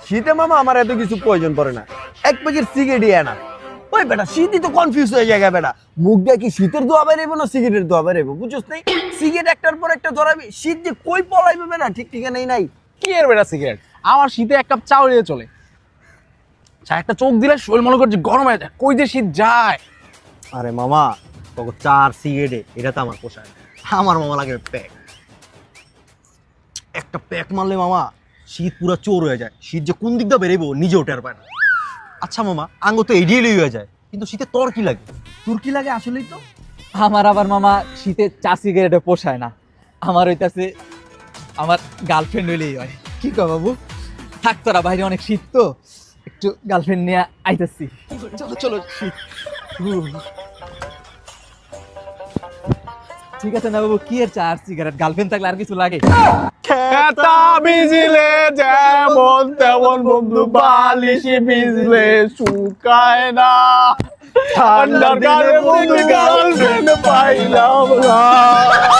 শীতে মামা আমার এত কিছু প্রয়োজন পড়ে না, এক প্যাকেট সিগারেটই আনা। ওই বেটা শীতই তো কনফিউজ হয়ে যায় বেটা, মুখ দিয়ে কি শীতের দোয়া বেরোবো না সিগারেটের দোয়া বেরোবো, বুঝছিস নাই? সিগারেট একটার পর একটা ধরাবি, শীত যে কই পলাইবে বেটা ঠিক ঠিকানাই নাই। কি এর বেটা সিগারেট, আমার শীতে এক কাপ চা হয়ে চলে। চা একটা চোখ দিলে শরীর মনে করছে গরম হয়ে যায়, কই যে শীত যায়। আরে মামা তোকে চার সিগারেটে এটা তো আমার পোষায় না। আমার মামা লাগে প্যাক, একটা প্যাক মারলে মামা শীত পুরো চোর হয়ে যায়, শীত যে কোন দিক দিয়ে বেরোবো নিজেও টের পায় না। আচ্ছা মামা আঙ্গ তো এডিয়েলি হয়ে যায়, কিন্তু শীতে তোর কি লাগে? তোর কি লাগে আসলেই তো? আমার আবার মামা শীতে চা সিগারেটে পোষায় না, আমার হইতাছে আমার গার্লফ্রেন্ড হইলেই হয়। কি কয় বাবু, থাক তোরা, বাইরে অনেক শীত তো, একটু গার্লফ্রেন্ড নিয়ে আইতাছি। চলো চলো, শীত। ঠিক আছে না বাবু, কি এর চা আর সিগারেট, গার্লফ্রেন্ড থাকলে আর কিছু লাগে? খেতা ভিজলে যেমন তেমন বন্ধু, বালিশে ভিজলে শুকায় না। ঠান্ডার কালে বন্ধু গার্লফ্রেন্ড পাইলাম না।